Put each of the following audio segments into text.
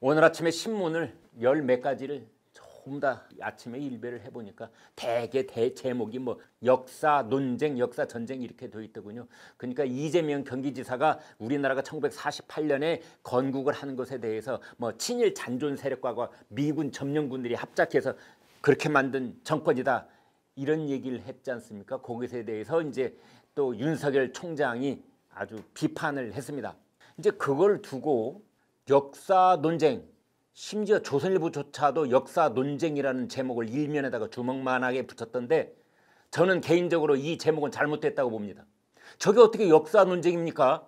오늘 아침에 신문을 열 몇 가지를 전부 다 아침에 일배를 해보니까 대개 제목이 뭐 역사 논쟁, 역사 전쟁 이렇게 되어 있더군요. 그러니까 이재명 경기지사가 우리나라가 1948년에 건국을 하는 것에 대해서 뭐 친일 잔존 세력과 미군 점령군들이 합작해서 그렇게 만든 정권이다 이런 얘기를 했지 않습니까? 거기에 대해서 이제 또 윤석열 총장이 아주 비판을 했습니다. 이제 그걸 두고 역사 논쟁, 심지어 조선일보조차도 역사 논쟁이라는 제목을 일면에다가 주먹만하게 붙였던데 저는 개인적으로 이 제목은 잘못됐다고 봅니다. 저게 어떻게 역사 논쟁입니까?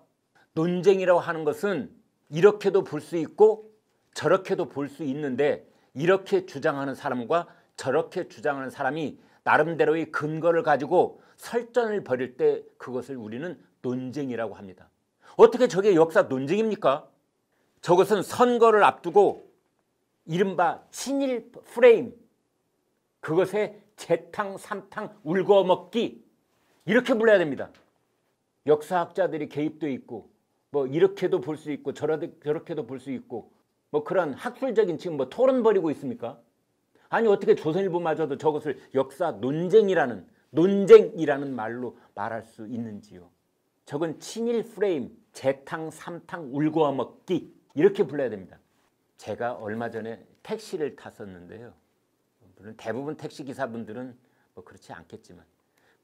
논쟁이라고 하는 것은 이렇게도 볼 수 있고 저렇게도 볼 수 있는데 이렇게 주장하는 사람과 저렇게 주장하는 사람이 나름대로의 근거를 가지고 설전을 벌일 때 그것을 우리는 논쟁이라고 합니다. 어떻게 저게 역사 논쟁입니까? 저것은 선거를 앞두고 이른바 친일 프레임, 그것에 재탕, 삼탕, 울거먹기 이렇게 불러야 됩니다. 역사학자들이 개입돼 있고 뭐 이렇게도 볼 수 있고 저렇게도 볼 수 있고 뭐 그런 학술적인 지금 뭐 토론 벌이고 있습니까? 아니 어떻게 조선일보마저도 저것을 역사 논쟁이라는 말로 말할 수 있는지요. 저건 친일 프레임, 재탕, 삼탕, 울거먹기 이렇게 불러야 됩니다. 제가 얼마 전에 택시를 탔었는데요. 물론 대부분 택시기사분들은 뭐 그렇지 않겠지만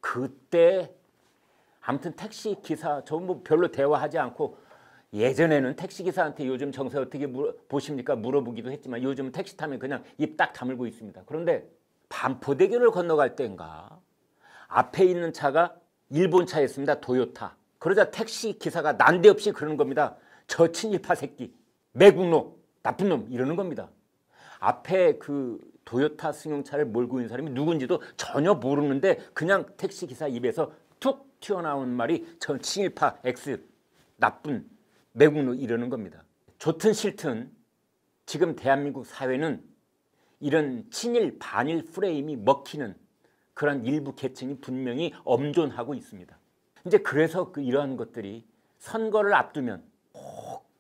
그때 아무튼 택시기사 저 뭐 별로 대화하지 않고 예전에는 택시기사한테 요즘 정세 어떻게 보십니까? 물어보기도 했지만 요즘은 택시 타면 그냥 입 딱 다물고 있습니다. 그런데 반포대교를 건너갈 때인가 앞에 있는 차가 일본 차였습니다. 도요타. 그러자 택시기사가 난데없이 그러는 겁니다. 저 친일파 새끼, 매국노, 나쁜 놈 이러는 겁니다. 앞에 그 도요타 승용차를 몰고 있는 사람이 누군지도 전혀 모르는데 그냥 택시기사 입에서 툭 튀어나온 말이 저 친일파 X, 나쁜 매국노 이러는 겁니다. 좋든 싫든 지금 대한민국 사회는 이런 친일 반일 프레임이 먹히는 그런 일부 계층이 분명히 엄존하고 있습니다. 이제 그래서 이러한 것들이 선거를 앞두면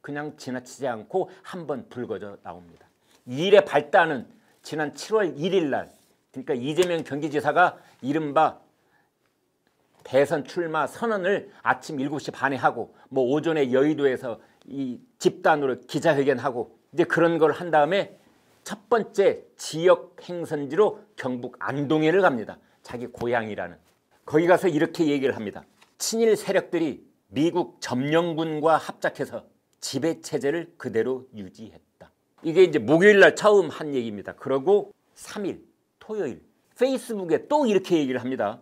그냥 지나치지 않고 한번 불거져 나옵니다. 이 일의 발단은 지난 7월 1일 날 그러니까 이재명 경기지사가 이른바 대선 출마 선언을 아침 7시 반에 하고 뭐 오전에 여의도에서 이 집단으로 기자회견하고 이제 그런 걸 한 다음에 첫 번째 지역 행선지로 경북 안동에를 갑니다. 자기 고향이라는. 거기 가서 이렇게 얘기를 합니다. 친일 세력들이 미국 점령군과 합작해서 지배체제를 그대로 유지했다. 이게 이제 목요일 날 처음 한 얘기입니다. 그러고 3일 토요일 페이스북에 또 이렇게 얘기를 합니다.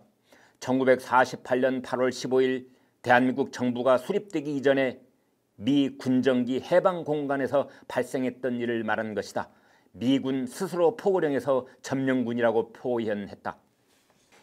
1948년 8월 15일 대한민국 정부가 수립되기 이전에 미 군정기 해방 공간에서 발생했던 일을 말한 것이다. 미군 스스로 포고령에서 점령군이라고 표현했다.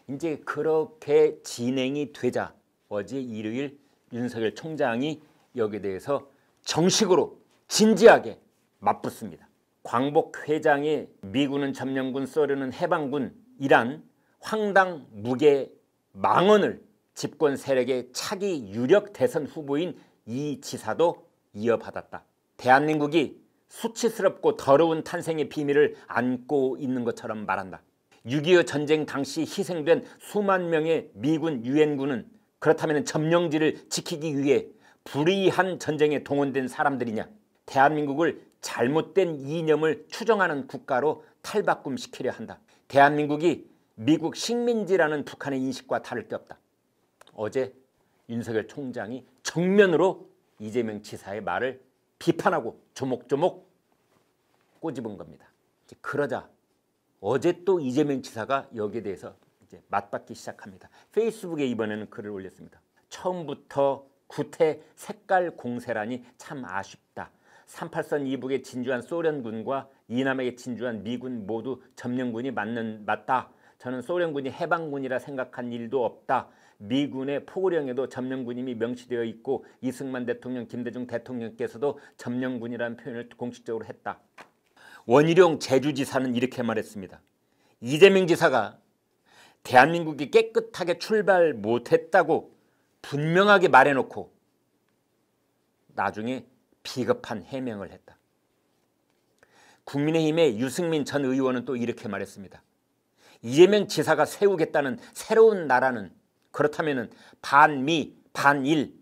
이제 그렇게 진행이 되자 어제 일요일 윤석열 총장이 여기에 대해서 정식으로 진지하게 맞붙습니다. 광복 회장의 미군은 점령군 써려는 해방군이란 황당 무계 망언을 집권 세력의 차기 유력 대선 후보인 이 지사도 이어받았다. 대한민국이 수치스럽고 더러운 탄생의 비밀을 안고 있는 것처럼 말한다. 6.25 전쟁 당시 희생된 수만 명의 미군 유엔군은 그렇다면 점령지를 지키기 위해 불의한 전쟁에 동원된 사람들이냐? 대한민국을 잘못된 이념을 추정하는 국가로 탈바꿈시키려 한다. 대한민국이 미국 식민지라는 북한의 인식과 다를 게 없다. 어제 윤석열 총장이 정면으로 이재명 지사의 말을 비판하고 조목조목 꼬집은 겁니다. 그러자 어제 또 이재명 지사가 여기에 대해서 이제 맞받기 시작합니다. 페이스북에 이번에는 글을 올렸습니다. 처음부터 구태 색깔 공세라니 참 아쉽다. 38선 이북에 진주한 소련군과 이남에게 진주한 미군 모두 점령군이 맞다. 저는 소련군이 해방군이라 생각한 일도 없다. 미군의 포고령에도 점령군임이 명시되어 있고 이승만 대통령, 김대중 대통령께서도 점령군이라는 표현을 공식적으로 했다. 원희룡 제주지사는 이렇게 말했습니다. 이재명 지사가 대한민국이 깨끗하게 출발 못했다고 분명하게 말해놓고 나중에 비겁한 해명을 했다. 국민의힘의 유승민 전 의원은 또 이렇게 말했습니다. 이재명 지사가 세우겠다는 새로운 나라는 그렇다면 반미, 반일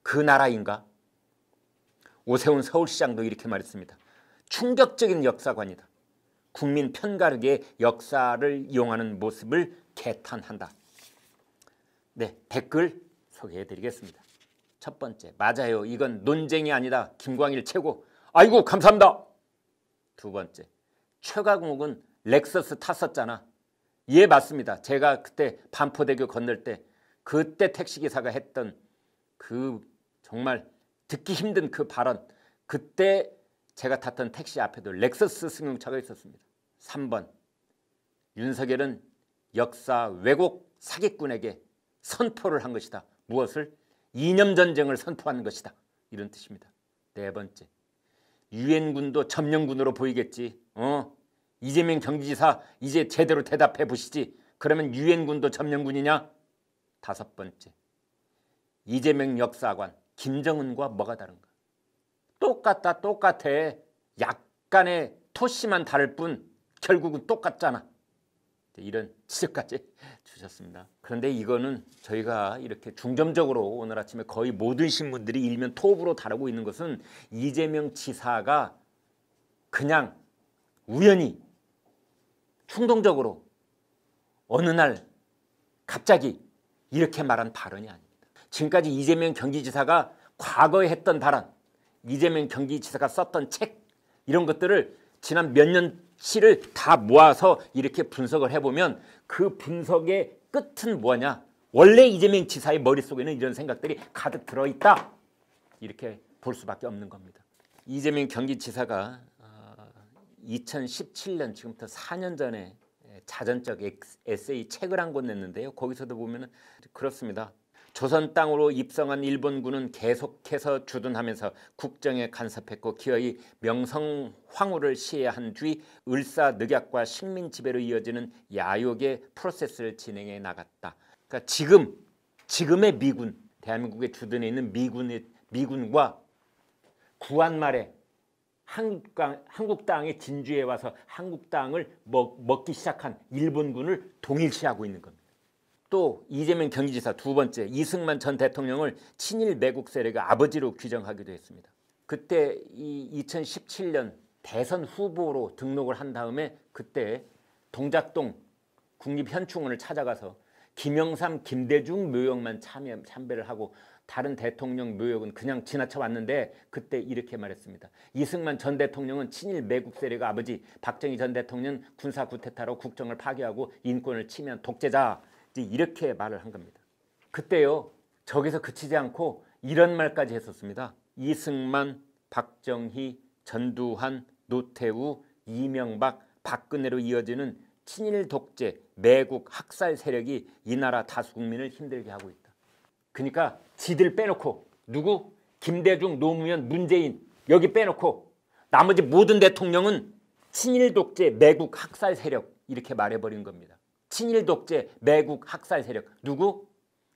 그 나라인가? 오세훈 서울시장도 이렇게 말했습니다. 충격적인 역사관이다. 국민 편가르기의 역사를 이용하는 모습을 개탄한다. 네, 댓글 소개해드리겠습니다. 첫 번째, 맞아요. 이건 논쟁이 아니다. 김광일 최고. 아이고 감사합니다. 두 번째, 최강욱은 렉서스 탔었잖아. 예, 맞습니다. 제가 그때 반포대교 건널 때 그때 택시기사가 했던 그 정말 듣기 힘든 그 발언, 그때 제가 탔던 택시 앞에도 렉서스 승용차가 있었습니다. 3번, 윤석열은 역사 왜곡 사기꾼에게 선포를 한 것이다. 무엇을? 이념전쟁을 선포하는 것이다. 이런 뜻입니다. 네 번째, 유엔군도 점령군으로 보이겠지. 이재명 경기지사 이제 제대로 대답해 보시지. 그러면 유엔군도 점령군이냐? 다섯 번째, 이재명 역사관 김정은과 뭐가 다른가? 똑같아. 약간의 토씨만 다를 뿐 결국은 똑같잖아. 이런 지적까지 주셨습니다. 그런데 이거는 저희가 이렇게 중점적으로 오늘 아침에 거의 모든 신문들이 일면 톱으로 다루고 있는 것은 이재명 지사가 그냥 우연히 충동적으로 어느 날 갑자기 이렇게 말한 발언이 아닙니다. 지금까지 이재명 경기지사가 과거에 했던 발언, 이재명 경기지사가 썼던 책, 이런 것들을 지난 몇 년치를 다 모아서 이렇게 분석을 해보면 그 분석의 끝은 뭐냐? 원래 이재명 지사의 머릿속에는 이런 생각들이 가득 들어있다. 이렇게 볼 수밖에 없는 겁니다. 이재명 경기지사가 2017년 지금부터 4년 전에 자전적 에세이 책을 한 권 냈는데요. 거기서도 보면 그렇습니다. 조선 땅으로 입성한 일본군은 계속해서 주둔하면서 국정에 간섭했고 기어이 명성황후를 시해한 뒤 을사늑약과 식민지배로 이어지는 야욕의 프로세스를 진행해 나갔다. 그러니까 지금의 미군, 대한민국에 주둔해 있는 미군과 구한 말에 한국 땅에 진주에 와서 한국 땅을 먹기 시작한 일본군을 동일시하고 있는 겁니다. 또 이재명 경기지사 두 번째, 이승만 전 대통령을 친일 매국 세력의 아버지로 규정하기도 했습니다. 그때 2017년 대선 후보로 등록을 한 다음에 그때 동작동 국립현충원을 찾아가서 김영삼, 김대중 묘역만 참배를 하고 다른 대통령 묘역은 그냥 지나쳐 왔는데 그때 이렇게 말했습니다. 이승만 전 대통령은 친일 매국 세력의 아버지, 박정희 전 대통령은 군사 쿠데타로 국정을 파괴하고 인권을 침해한 독재자, 이렇게 말을 한 겁니다. 그때요, 저기서 그치지 않고 이런 말까지 했었습니다. 이승만, 박정희, 전두환, 노태우, 이명박, 박근혜로 이어지는 친일 독재, 매국 학살 세력이 이 나라 다수 국민을 힘들게 하고 있다. 그러니까 지들 빼놓고 누구? 김대중, 노무현, 문재인 여기 빼놓고 나머지 모든 대통령은 친일 독재, 매국 학살 세력 이렇게 말해버린 겁니다. 친일 독재, 매국 학살 세력 누구?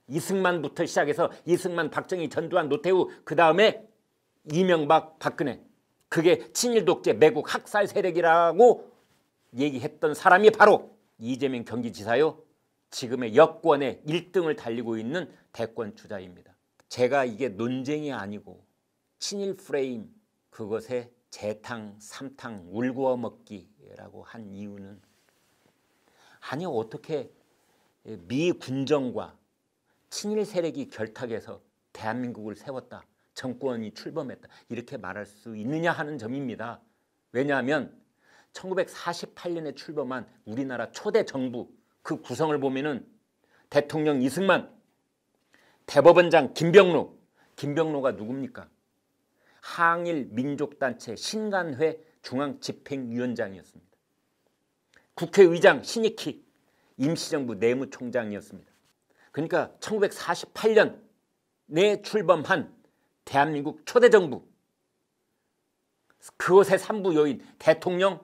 이승만부터 시작해서 이승만, 박정희, 전두환, 노태우 그 다음에 이명박, 박근혜 그게 친일 독재, 매국 학살 세력이라고 얘기했던 사람이 바로 이재명 경기지사요. 지금의 여권의 1등을 달리고 있는 대권 주자입니다. 제가 이게 논쟁이 아니고 친일 프레임 그것에 재탕, 삼탕, 울구어 먹기라고 한 이유는 아니 어떻게 미 군정과 친일 세력이 결탁해서 대한민국을 세웠다. 정권이 출범했다. 이렇게 말할 수 있느냐 하는 점입니다. 왜냐하면 1948년에 출범한 우리나라 초대 정부 그 구성을 보면은 대통령 이승만, 대법원장 김병로가 누굽니까? 항일 민족단체 신간회 중앙집행위원장이었습니다. 국회의장 신익희 임시정부 내무총장이었습니다. 그러니까 1948년에 출범한 대한민국 초대 정부 그것의 3부 요인 대통령,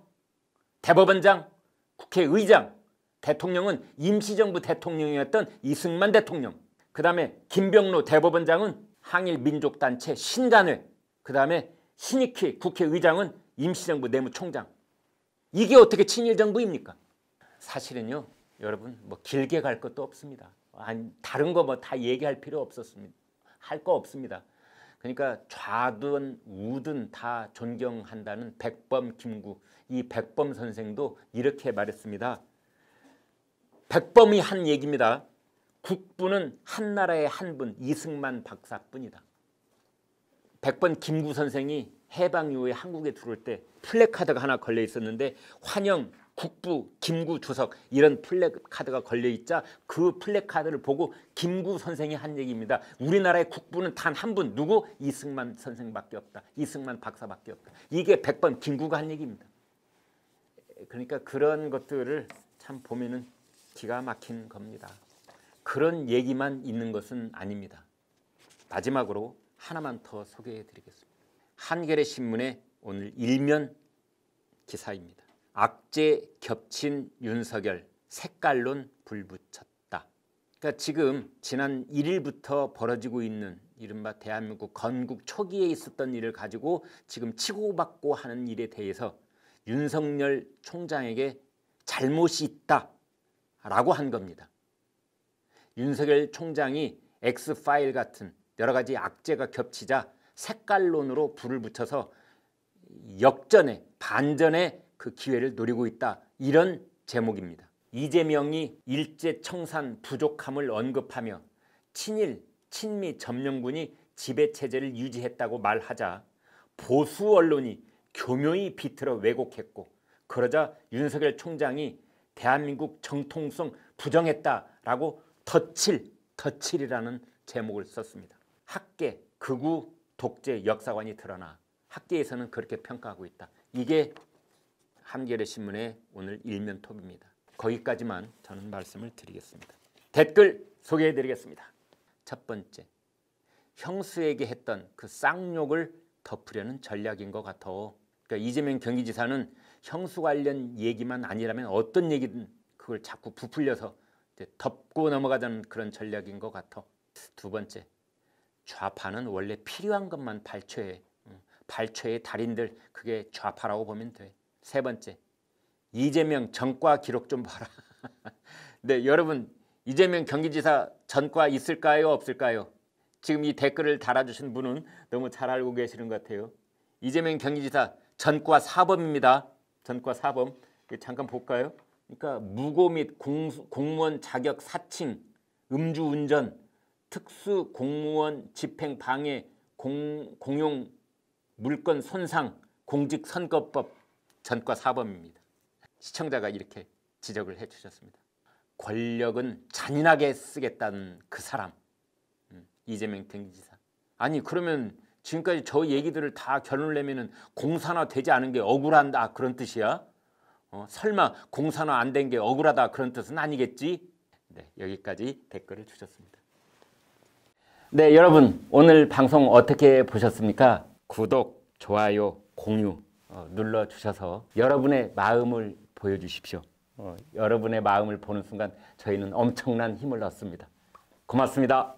대법원장, 국회의장, 대통령은 임시정부 대통령이었던 이승만 대통령, 그 다음에 김병로 대법원장은 항일 민족단체 신간회, 그 다음에 신익희 국회의장은 임시정부 내무총장. 이게 어떻게 친일 정부입니까? 사실은요, 여러분 뭐 길게 갈 것도 없습니다. 아니, 다른 거 뭐 다 얘기할 필요 없었습니다. 할 거 없습니다. 그러니까 좌든 우든 다 존경한다는 백범 김구, 이 백범 선생도 이렇게 말했습니다. 백범이 한 얘기입니다. 국부는 한나라의 한 분, 이승만 박사뿐이다. 백범 김구 선생이 해방 이후에 한국에 들어올 때 플래카드가 하나 걸려 있었는데 환영 국부 김구 주석 이런 플래카드가 걸려 있자 그 플래카드를 보고 김구 선생이 한 얘기입니다. 우리나라의 국부는 단 한 분, 누구? 이승만 선생밖에 없다. 이승만 박사밖에 없다. 이게 백범 김구가 한 얘기입니다. 그러니까 그런 것들을 참 보면은 기가 막힌 겁니다. 그런 얘기만 있는 것은 아닙니다. 마지막으로 하나만 더 소개해 드리겠습니다. 한겨레 신문의 오늘 일면 기사입니다. 악재 겹친 윤석열, 색깔론 불붙였다. 그러니까 지금 지난 1일부터 벌어지고 있는 이른바 대한민국 건국 초기에 있었던 일을 가지고 지금 치고받고 하는 일에 대해서 윤석열 총장에게 잘못이 있다라고 한 겁니다. 윤석열 총장이 X파일 같은 여러 가지 악재가 겹치자 색깔론으로 불을 붙여서 역전에 반전의 그 기회를 노리고 있다. 이런 제목입니다. 이재명이 일제청산 부족함을 언급하며 친일, 친미 점령군이 지배체제를 유지했다고 말하자 보수 언론이 교묘히 비틀어 왜곡했고 그러자 윤석열 총장이 대한민국 정통성 부정했다라고 덧칠이라는 제목을 썼습니다. 학계, 극우, 독재, 역사관이 드러나 학계에서는 그렇게 평가하고 있다. 이게 한겨레 신문의 오늘 일면 톱입니다. 거기까지만 저는 말씀을 드리겠습니다. 댓글 소개해 드리겠습니다. 첫 번째, 형수에게 했던 그 쌍욕을 덮으려는 전략인 것 같아. 그러니까 이재명 경기지사는 형수 관련 얘기만 아니라면 어떤 얘기든 그걸 자꾸 부풀려서 덮고 넘어가자는 그런 전략인 것 같아. 두 번째, 좌파는 원래 필요한 것만 발췌해. 발췌의 달인들, 그게 좌파라고 보면 돼. 세 번째, 이재명 전과 기록 좀 봐라. 네, 여러분 이재명 경기지사 전과 있을까요? 없을까요? 지금 이 댓글을 달아주신 분은 너무 잘 알고 계시는 것 같아요. 이재명 경기지사 전과 4범입니다. 전과 4범. 잠깐 볼까요? 그러니까 무고 및 공무원 자격 사칭, 음주운전, 특수 공무원 집행 방해, 공용 물건 손상, 공직선거법 전과 4범입니다. 시청자가 이렇게 지적을 해주셨습니다. 권력은 잔인하게 쓰겠다는 그 사람, 이재명 경기지사. 아니 그러면 지금까지 저 얘기들을 다 결론을 내면은 공산화 되지 않은 게 억울한다 그런 뜻이야? 설마 공산화 안 된 게 억울하다 그런 뜻은 아니겠지? 네, 여기까지 댓글을 주셨습니다. 네, 여러분 오늘 방송 어떻게 보셨습니까? 구독, 좋아요, 공유 눌러주셔서 여러분의 마음을 보여주십시오. 여러분의 마음을 보는 순간 저희는 엄청난 힘을 얻습니다. 고맙습니다.